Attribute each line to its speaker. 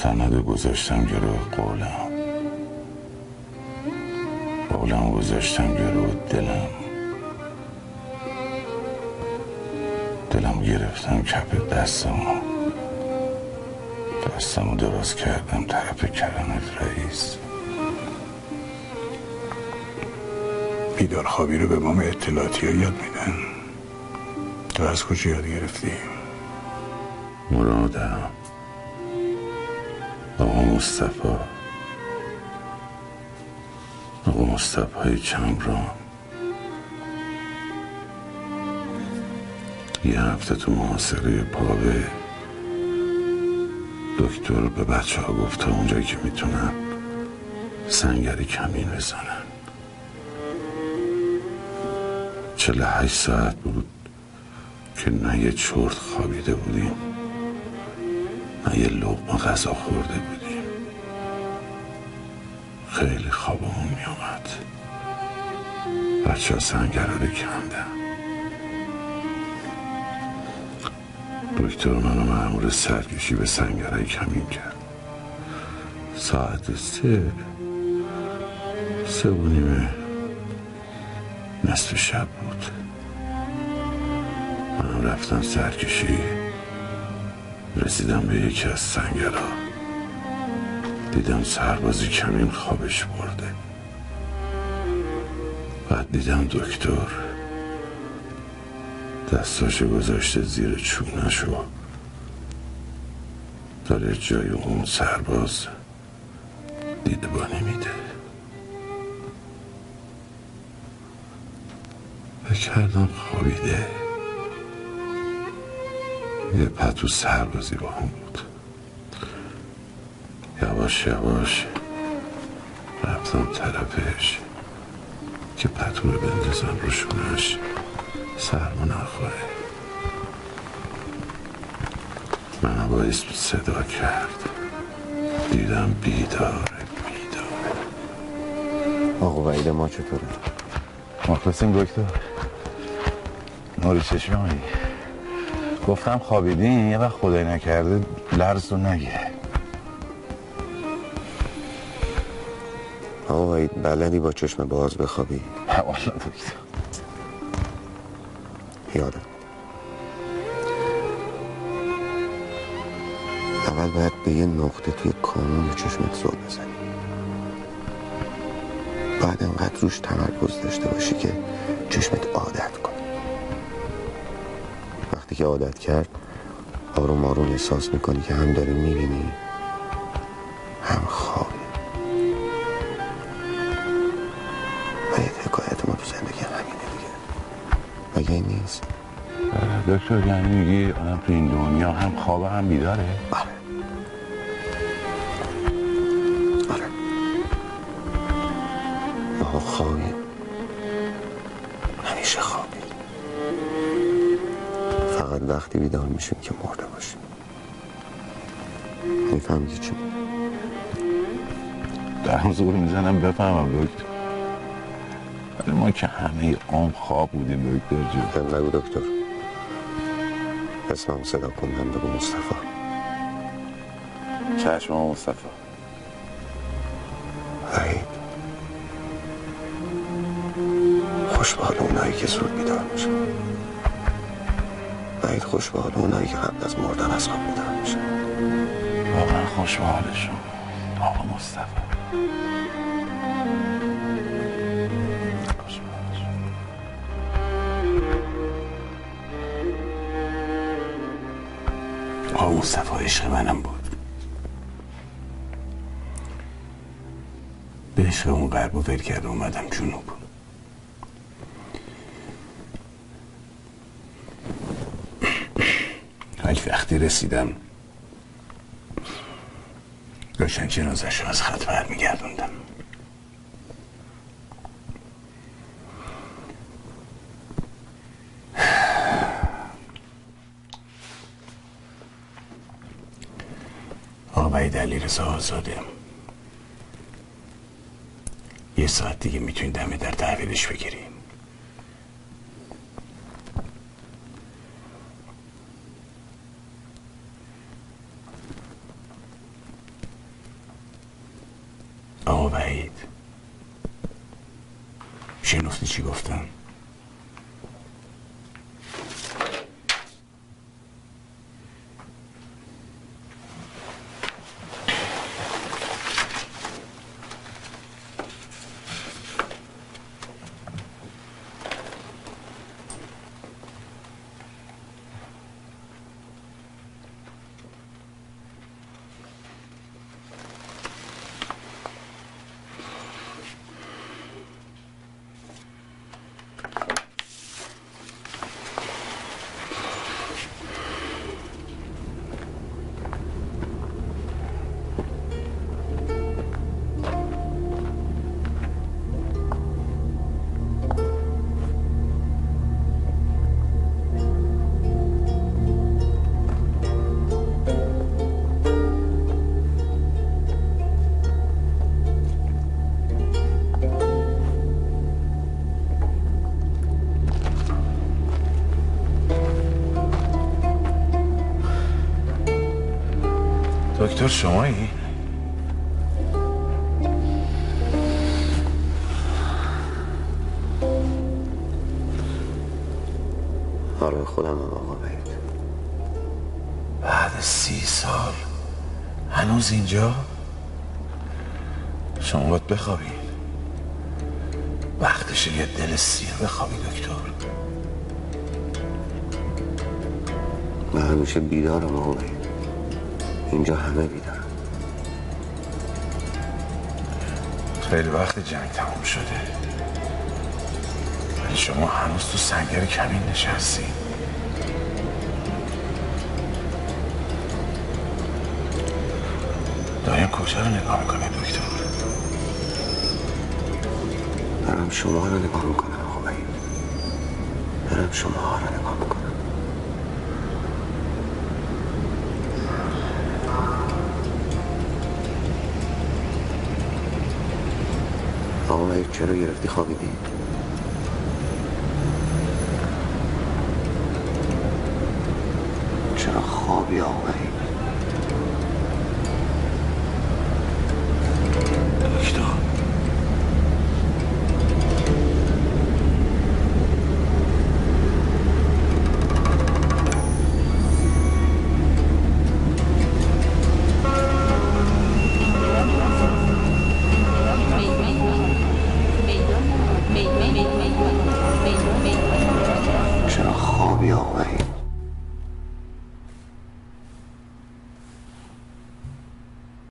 Speaker 1: سند گذاشتم جلو قولم گذاشتم جلو دلم گرفتم کف دستمو دراز کردم طرف کرنت رئیس.
Speaker 2: بیدارخوابی رو به ما اطلاعاتی ها یاد میدن. تو از کجا یاد گرفتی؟
Speaker 1: مرادم آقا مصطفی چمران یه هفته تو محاصره پاوه دکتر به بچه ها گفت تا اونجایی که میتونن سنگری کمین بزنن. 48 ساعت بود که نه یه چرت خوابیده بودیم نه یه لقمه غذا خورده بودیم. خیلی خوابمون میامد. بچه ها سنگر رو کندن. دکتر منو مأمور سرکشی به سنگرهای کمین کرد. ساعت 3:30 نصف شب بود. من رفتم سرکشی. رسیدم به یکی از سنگرها. دیدم سربازی کمین خوابش برده. بعد دیدم دکتر دستاشو گذاشته زیر چونشو داره جای اون سرباز دیدبانی میده. فکر کردم خوابیده. یه پتو سربازی با هم بود. یواش رفتم طرفش که پتو رو بندازم رو شونش سرما نخوره. منو با اسم صدا کرد. دیدم بیداره.
Speaker 3: آقا وحید ما چطوره؟
Speaker 1: مخلصیم دکتر. نوری چشمی گفتم خوابیدین یه وقت خدای نکرده لرز رو نگیره.
Speaker 3: آقا وحید بلدی با چشم باز بخوابی؟
Speaker 1: والا دکتر
Speaker 3: یادم اول باید به یه نقطه توی کانون چشمت زل بزنی. بعد انقدر روش تمرکز داشته باشی که چشمت عادت کنه. وقتی که عادت کرد آروم آروم احساس میکنی که هم داری میبینی هم خوابی. باید حکایت ما تو زندگی همینه دیگه. مگه این نیست؟
Speaker 1: دکتر یعنی میگی آدم تو این دنیا هم خوابه هم بیداره؟
Speaker 3: آره ما خوابیم. همیشه خوابیم. فقط وقتی بیدار میشیم که مرده باشیم. میفهمیدی چی بود؟
Speaker 1: دارم زور میزنم بفهمم دکتر. ولی ما که همه عمر خواب بودیم دکتر جون.
Speaker 3: نگو دکتر. اسمم صدا کن. من بگو مصطفی.
Speaker 1: چشم مصطفی.
Speaker 3: وحید خوش به حال اونایی که زود بیدار میشن. وحید خوش به حال اونایی که قبل از مردن از خواب بیدار میشن.
Speaker 1: واقعا خوش به حالشون آقا مصطفی. خوش به حالشون.
Speaker 2: آقا مصطفی عشق منم بود. به عشق اون غرب و ول کرده اومدم جنوب. وقتی رسیدم داشتن جنازش رو از خط برمیگردوندم. آقای علیرضا آزاده 1 ساعت دیگه میتونی دم در تحویلش بگیری. وحید، شنفتی چی گفتم؟
Speaker 1: دکتر شمایی؟
Speaker 3: آره خودم هم آقا وحید.
Speaker 1: بعد 30 سال هنوز اینجا؟ شما باید بخوابید. وقتشه یه دل سیر بخوابی دکتر.
Speaker 3: من همیشه بیدارم آقا وحید. اینجا همه بیدارن.
Speaker 1: خیلی وقت جنگ تموم شده، ولی شما هنوز تو سنگر کمین نشستی. دایم کجا رو نگاه میکنه دکتر؟
Speaker 3: دارم شما رو نگاه میکنم آقا وحید. دارم شما رو نگاه میکنم. آقا وحید چرا گرفتی خوابیدی؟ چرا خوابی آقا وحید؟